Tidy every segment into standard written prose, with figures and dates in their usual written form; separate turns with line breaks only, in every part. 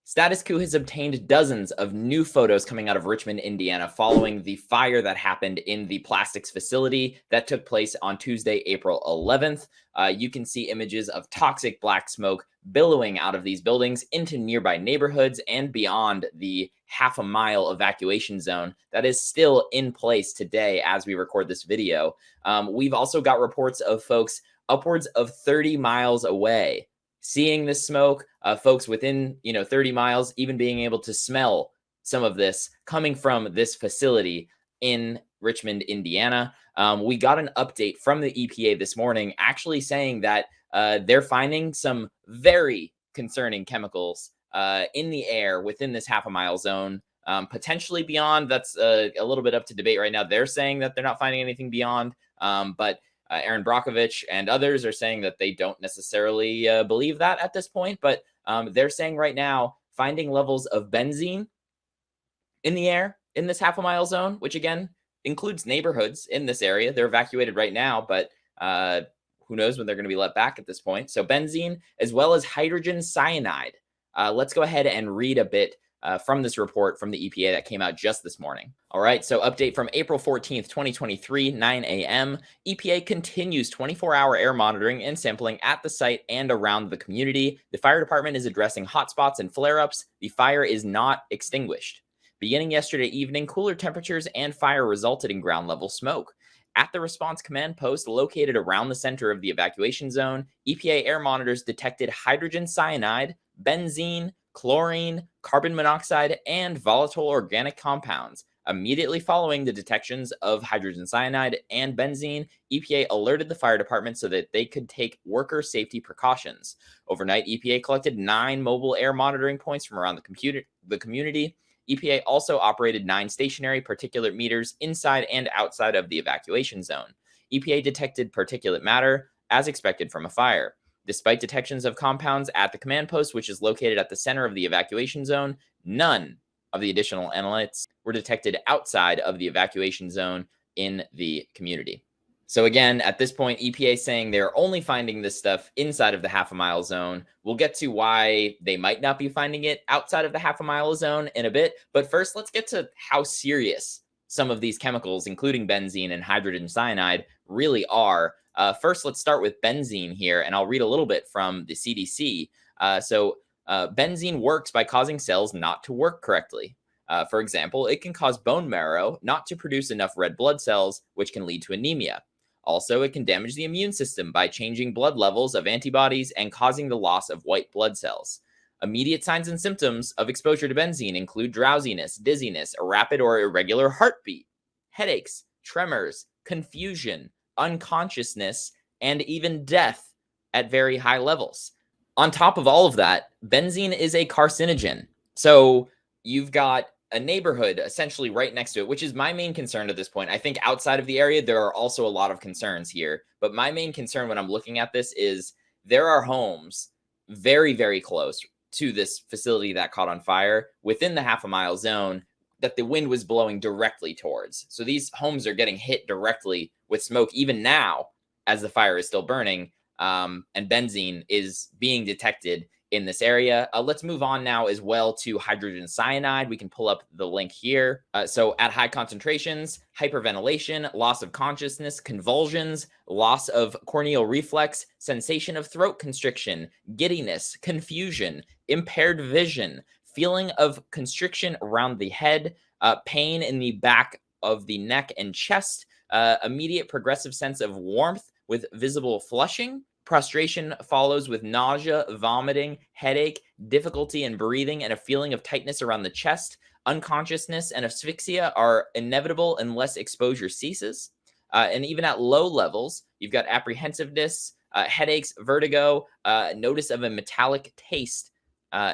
Status Coup has obtained dozens of new photos coming out of Richmond, Indiana, following the fire that happened in the plastics facility that took place on Tuesday, April 11th. You can see images of toxic black smoke billowing out of these buildings into nearby neighborhoods and beyond the half-a-mile evacuation zone that is still in place today as we record this video. We've also got reports of folks upwards of 30 miles away seeing this smoke, folks within 30 miles even being able to smell some of this coming from this facility in Richmond, Indiana. We got an update from the EPA this morning actually saying that they're finding some very concerning chemicals in the air within this half-a-mile zone, potentially beyond. That's a little bit up to debate right now. They're saying that they're not finding anything beyond, but Aaron Brockovich and others are saying that they don't necessarily believe that at this point, but they're saying right now finding levels of benzene in the air in this half-a-mile zone, which again includes neighborhoods in this area. They're evacuated right now, but who knows when they're going to be let back at this point. So benzene as well as hydrogen cyanide. Let's go ahead and read a bit from this report from the EPA that came out just this morning. All right, so update from April 14th, 2023, 9 a.m. EPA continues 24-hour air monitoring and sampling at the site and around the community. The fire department is addressing hotspots and flare-ups. The fire is not extinguished. Beginning yesterday evening, cooler temperatures and fire resulted in ground-level smoke. At the response command post located around the center of the evacuation zone, EPA air monitors detected hydrogen cyanide, benzene, chlorine, carbon monoxide, and volatile organic compounds. Immediately following the detections of hydrogen cyanide and benzene, EPA alerted the fire department so that they could take worker safety precautions. Overnight, EPA collected 9 mobile air monitoring points from around the community. EPA also operated 9 stationary particulate meters inside and outside of the evacuation zone. EPA detected particulate matter as expected from a fire. Despite detections of compounds at the command post, which is located at the center of the evacuation zone, none of the additional analytes were detected outside of the evacuation zone in the community. So again, at this point, EPA saying they're only finding this stuff inside of the half-a-mile zone. We'll get to why they might not be finding it outside of the half-a-mile zone in a bit. But first, let's get to how serious some of these chemicals, including benzene and hydrogen cyanide, really are. First, let's start with benzene here, and I'll read a little bit from the CDC. Benzene works by causing cells not to work correctly. For example, it can cause bone marrow not to produce enough red blood cells, which can lead to anemia. Also, it can damage the immune system by changing blood levels of antibodies and causing the loss of white blood cells. Immediate signs and symptoms of exposure to benzene include drowsiness, dizziness, a rapid or irregular heartbeat, headaches, tremors, confusion, unconsciousness, and even death at very high levels. On top of all of that, benzene is a carcinogen. So you've got a neighborhood essentially right next to it, which is my main concern at this point. I think outside of the area, there are also a lot of concerns here. But my main concern when I'm looking at this is there are homes very, very close to this facility that caught on fire within the half-a-mile zone that the wind was blowing directly towards. So these homes are getting hit directly with smoke even now as the fire is still burning, and benzene is being detected in this area. Let's move on now as well to hydrogen cyanide. We can pull up the link here. So at high concentrations, hyperventilation, loss of consciousness, convulsions, loss of corneal reflex, sensation of throat constriction, giddiness, confusion, impaired vision, feeling of constriction around the head, pain in the back of the neck and chest, immediate progressive sense of warmth with visible flushing. Prostration follows with nausea, vomiting, headache, difficulty in breathing, and a feeling of tightness around the chest. Unconsciousness and asphyxia are inevitable unless exposure ceases. And even at low levels, you've got apprehensiveness, headaches, vertigo, notice of a metallic taste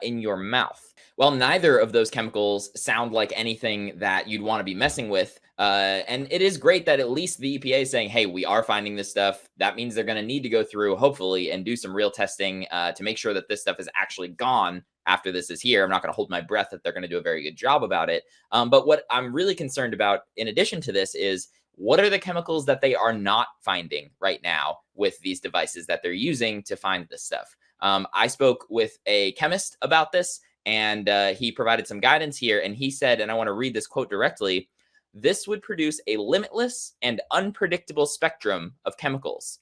in your mouth. Well, neither of those chemicals sound like anything that you'd want to be messing with. And it is great that at least the EPA is saying, hey, we are finding this stuff. That means they're going to need to go through, hopefully, and do some real testing to make sure that this stuff is actually gone after this is here. I'm not going to hold my breath that they're going to do a very good job about it. But what I'm really concerned about, in addition to this, is what are the chemicals that they are not finding right now with these devices that they're using to find this stuff? I spoke with a chemist about this, And he provided some guidance here. And he said, and I want to read this quote directly, "This would produce a limitless and unpredictable spectrum of chemicals.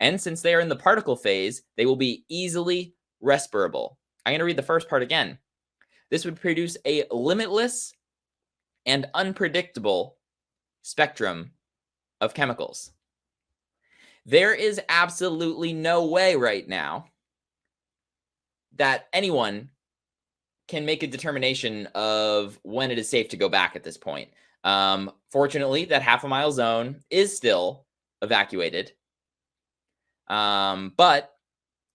And since they are in the particle phase, they will be easily respirable." I'm going to read the first part again. "This would produce a limitless and unpredictable spectrum of chemicals." There is absolutely no way right now that anyone can make a determination of when it is safe to go back at this point. Fortunately, that half-a-mile zone is still evacuated. But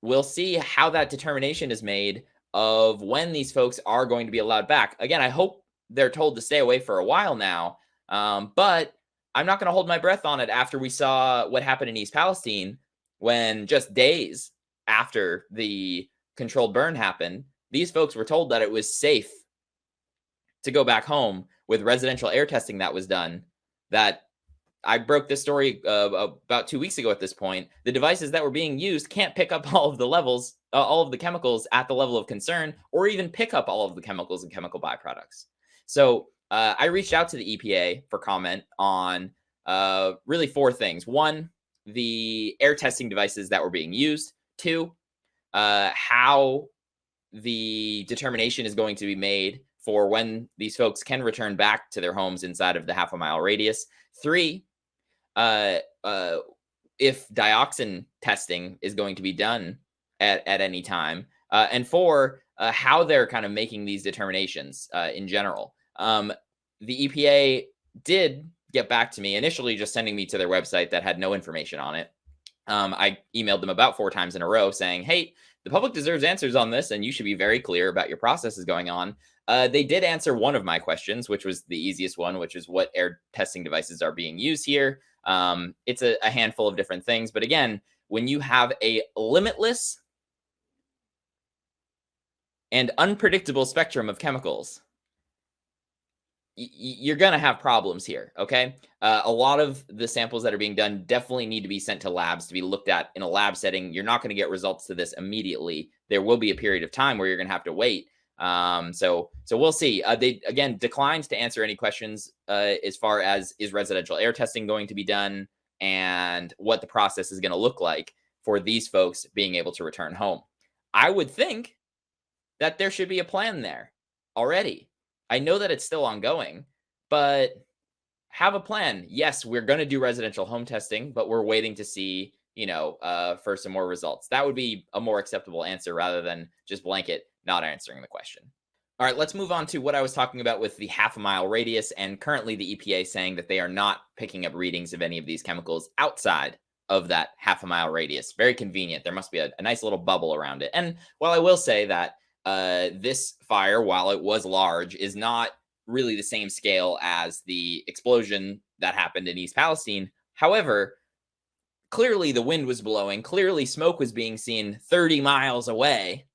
we'll see how that determination is made of when these folks are going to be allowed back. Again, I hope they're told to stay away for a while now. But I'm not going to hold my breath on it after we saw what happened in East Palestine, when just days after the controlled burn happened, these folks were told that it was safe to go back home with residential air testing that was done. That I broke this story about 2 weeks ago at this point. The devices that were being used can't pick up all of the levels, all of the chemicals at the level of concern, or even pick up all of the chemicals and chemical byproducts. So I reached out to the EPA for comment on really 4 things. 1, the air testing devices that were being used. 2, how the determination is going to be made for when these folks can return back to their homes inside of the half-a-mile radius. 3, if dioxin testing is going to be done at any time. And 4, how they're kind of making these determinations in general. The EPA did get back to me, initially just sending me to their website that had no information on it. I emailed them about 4 times in a row saying, hey, the public deserves answers on this, and you should be very clear about your processes going on. They did answer one of my questions, which was the easiest one, which is what air testing devices are being used here. It's a handful of different things. But again, when you have a limitless and unpredictable spectrum of chemicals, you're going to have problems here, okay? A lot of the samples that are being done definitely need to be sent to labs to be looked at in a lab setting. You're not going to get results to this immediately. There will be a period of time where you're going to have to wait. So we'll see. They, again, declined to answer any questions as far as is residential air testing going to be done and what the process is going to look like for these folks being able to return home. I would think that there should be a plan there already. I know that it's still ongoing, but have a plan. Yes, we're going to do residential home testing, but we're waiting to see, for some more results. That would be a more acceptable answer rather than just blanket not answering the question. All right, let's move on to what I was talking about with the half-a-mile radius, and currently the EPA saying that they are not picking up readings of any of these chemicals outside of that half-a-mile radius. Very convenient. There must be a nice little bubble around it. And while I will say that this fire, while it was large, is not really the same scale as the explosion that happened in East Palestine. However, clearly the wind was blowing. Clearly smoke was being seen 30 miles away.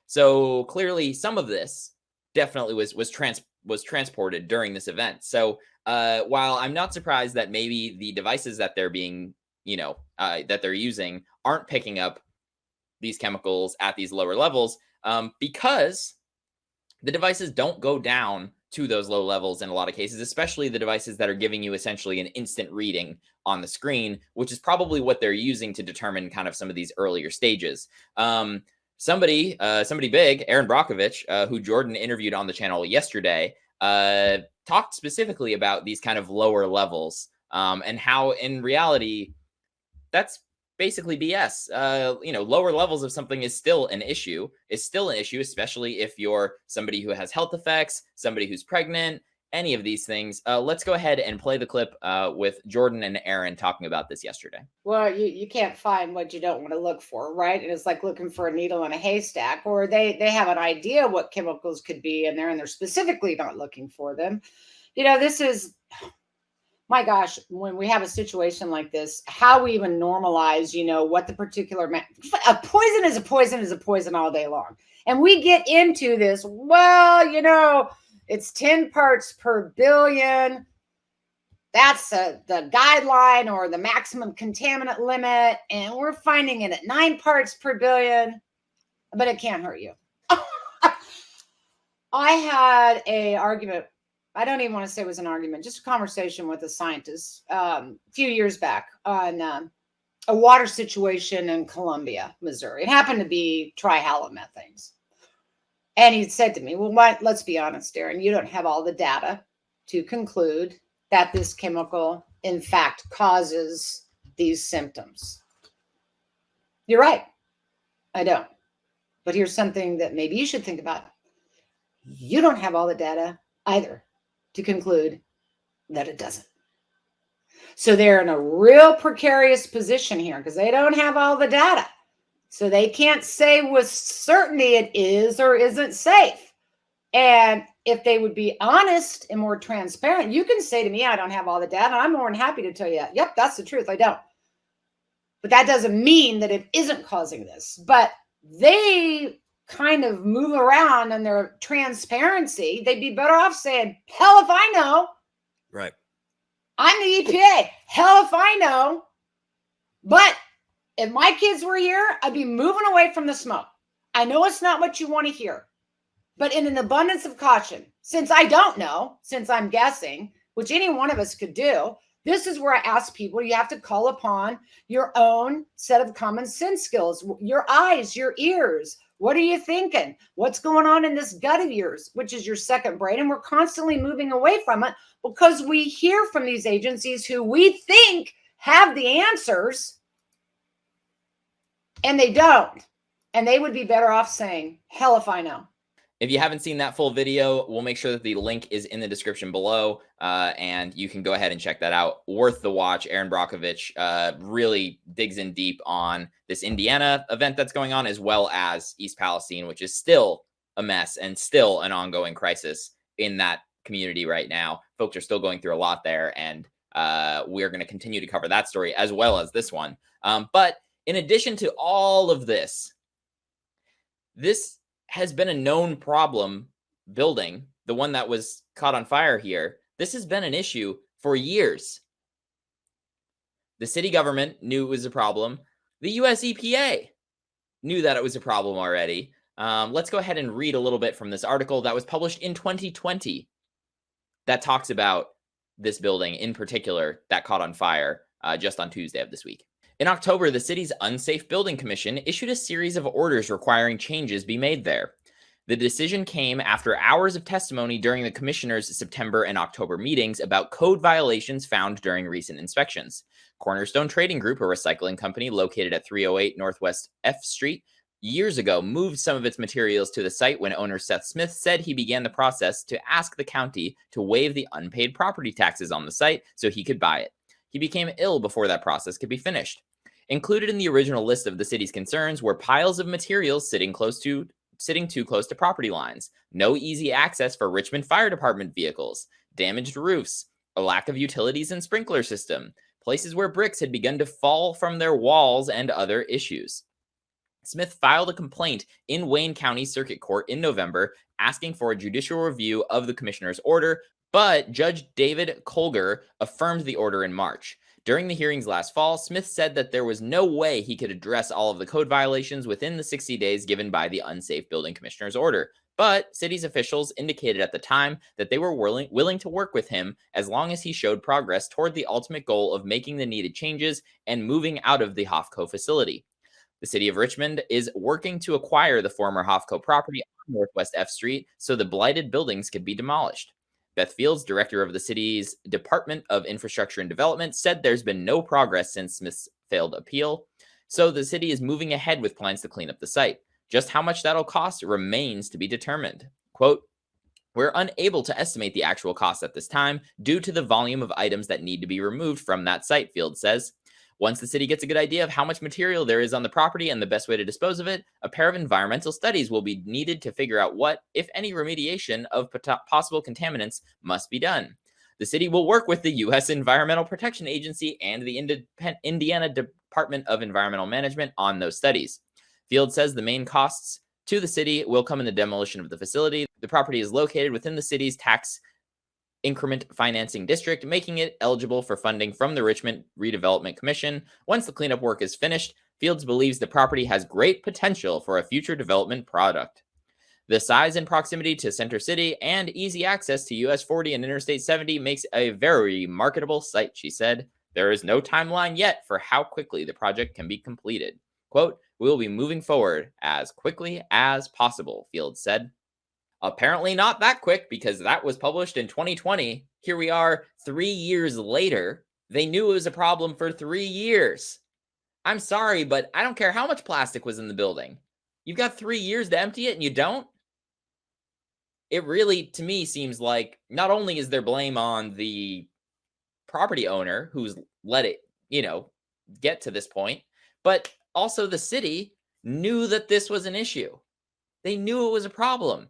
So clearly some of this definitely was transported during this event. So while I'm not surprised that maybe the devices that they're being, that they're using aren't picking up these chemicals at these lower levels, because the devices don't go down to those low levels in a lot of cases, especially the devices that are giving you essentially an instant reading on the screen, which is probably what they're using to determine kind of some of these earlier stages. Somebody big, Aaron Brockovich, who Jordan interviewed on the channel yesterday, talked specifically about these kind of lower levels and how in reality, that's basically BS. Lower levels of something is still an issue, especially if you're somebody who has health effects, somebody who's pregnant, any of these things. Let's go ahead and play the clip with Jordan and Aaron talking about this yesterday.
Well, you can't find what you don't want to look for, right? And it's like looking for a needle in a haystack, or they have an idea what chemicals could be in there and they're specifically not looking for them. This is, my gosh, when we have a situation like this, how we even normalize, what the particular a poison is a poison is a poison all day long. And we get into this, well, it's 10 parts per billion. That's the guideline or the maximum contaminant limit. And we're finding it at 9 parts per billion, but it can't hurt you. I had a argument. I don't even want to say it was an argument, just a conversation with a scientist a few years back on a water situation in Columbia, Missouri. It happened to be trihalomethanes. And he said to me, well, let's be honest, Darren, you don't have all the data to conclude that this chemical, in fact, causes these symptoms. You're right. I don't. But here's something that maybe you should think about. You don't have all the data either to conclude that it doesn't. So they're in a real precarious position here because they don't have all the data. So they can't say with certainty it is or isn't safe. And if they would be honest and more transparent, you can say to me, I don't have all the data. And I'm more than happy to tell you, yep, that's the truth. I don't. But that doesn't mean that it isn't causing this. But they kind of move around in their transparency. They'd be better off saying, hell if I know.
Right.
I'm the EPA. Hell if I know. But if my kids were here, I'd be moving away from the smoke. I know it's not what you want to hear, but in an abundance of caution, since I don't know, since I'm guessing, which any one of us could do, this is where I ask people, you have to call upon your own set of common sense skills, your eyes, your ears. What are you thinking? What's going on in this gut of yours, which is your second brain? And we're constantly moving away from it because we hear from these agencies who we think have the answers and they don't. And they would be better off saying, hell if I know.
If you haven't seen that full video, we'll make sure that the link is in the description below, and you can go ahead and check that out. Worth the watch. Aaron Brockovich really digs in deep on this Indiana event that's going on, as well as East Palestine, which is still a mess and still an ongoing crisis in that community right now. Folks are still going through a lot there, and we're going to continue to cover that story as well as this one. But in addition to all of this, this has been a known problem building, the one that was caught on fire here. This has been an issue for years. The city government knew it was a problem. The US EPA knew that it was a problem already. Let's go ahead and read a little bit from this article that was published in 2020 that talks about this building in particular that caught on fire just on Tuesday of this week. In October, the city's Unsafe Building Commission issued a series of orders requiring changes be made there. The decision came after hours of testimony during the commissioner's September and October meetings about code violations found during recent inspections. Cornerstone Trading Group, a recycling company located at 308 Northwest F Street, years ago moved some of its materials to the site when owner Seth Smith said he began the process to ask the county to waive the unpaid property taxes on the site so he could buy it. He became ill before that process could be finished. Included in the original list of the city's concerns were piles of materials sitting too close to property lines, no easy access for Richmond Fire Department vehicles, damaged roofs, a lack of utilities and sprinkler system, places where bricks had begun to fall from their walls, and other issues. Smith filed a complaint in Wayne County Circuit Court in November asking for a judicial review of the commissioner's order, but Judge David Colger affirmed the order in March. During the hearings last fall, Smith said that there was no way he could address all of the code violations within the 60 days given by the Unsafe Building Commissioner's order. But city's officials indicated at the time that they were willing to work with him as long as he showed progress toward the ultimate goal of making the needed changes and moving out of the HOFCO facility. The city of Richmond is working to acquire the former HOFCO property on Northwest F Street so the blighted buildings could be demolished. Beth Fields, director of the city's Department of Infrastructure and Development, said there's been no progress since Smith's failed appeal, so the city is moving ahead with plans to clean up the site. Just how much that'll cost remains to be determined. Quote, "We're unable to estimate the actual cost at this time due to the volume of items that need to be removed from that site," Fields says. Once the city gets a good idea of how much material there is on the property and the best way to dispose of it, a pair of environmental studies will be needed to figure out what, if any, remediation of possible contaminants must be done. The city will work with the U.S. Environmental Protection Agency and the Indiana Department of Environmental Management on those studies. Field says the main costs to the city will come in the demolition of the facility. The property is located within the city's tax increment financing district, making it eligible for funding from the Richmond Redevelopment Commission. Once the cleanup work is finished, Fields believes the property has great potential for a future development product. The size and proximity to Center City and easy access to US 40 and Interstate 70 makes a very marketable site, she said. There is no timeline yet for how quickly the project can be completed. Quote, we will be moving forward as quickly as possible, Fields said. Apparently not that quick, because that was published in 2020. Here we are 3 years later. They knew it was a problem for 3 years. I'm sorry, but I don't care how much plastic was in the building. You've got 3 years to empty it and you don't? It really, to me, seems like not only is there blame on the property owner who's let it, get to this point, but also the city knew that this was an issue. They knew it was a problem.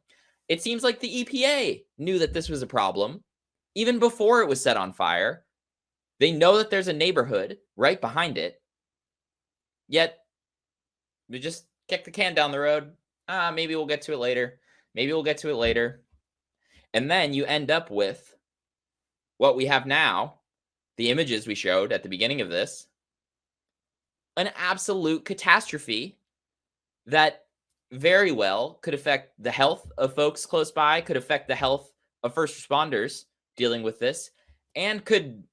It seems like the EPA knew that this was a problem even before it was set on fire. They know that there's a neighborhood right behind it, yet they just kick the can down the road. Maybe we'll get to it later. Maybe we'll get to it later. And then you end up with what we have now, the images we showed at the beginning of this, an absolute catastrophe that very well could affect the health of folks close by, could affect the health of first responders dealing with this, and could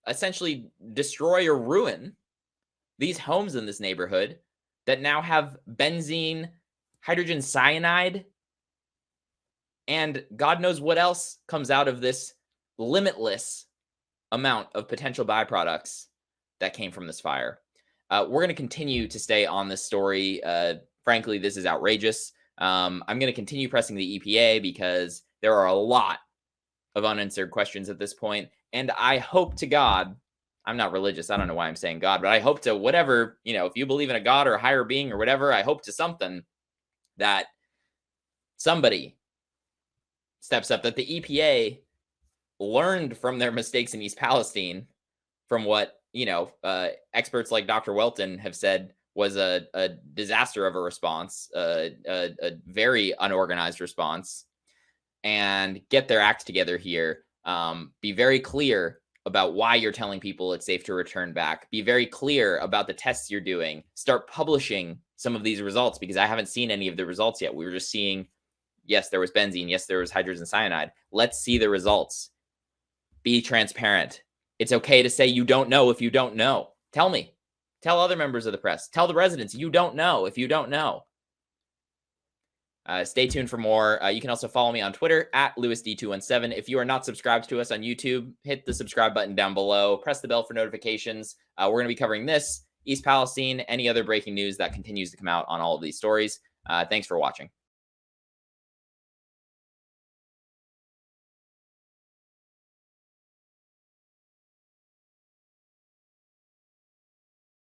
essentially destroy or ruin these homes in this neighborhood that now have benzene, hydrogen cyanide, and God knows what else comes out of this limitless amount of potential byproducts that came from this fire. We're going to continue to stay on this story. Frankly, this is outrageous. I'm going to continue pressing the EPA because there are a lot of unanswered questions at this point. And I hope to God, I'm not religious. I don't know why I'm saying God, but I hope to whatever, if you believe in a God or a higher being or whatever, I hope to something that somebody steps up, that the EPA learned from their mistakes in East Palestine, from what, experts like Dr. Welton have said was a disaster of a response, a very unorganized response, and get their act together here. Be very clear about why you're telling people it's safe to return back. Be very clear about the tests you're doing. Start publishing some of these results, because I haven't seen any of the results yet. We were just seeing, yes, there was benzene. Yes, there was hydrogen cyanide. Let's see the results. Be transparent. It's okay to say you don't know if you don't know. Tell me. Tell other members of the press. Tell the residents you don't know if you don't know. Stay tuned for more. You can also follow me on Twitter at LewisD217. If you are not subscribed to us on YouTube, hit the subscribe button down below. Press the bell for notifications. We're going to be covering this, East Palestine, any other breaking news that continues to come out on all of these stories. Thanks for watching.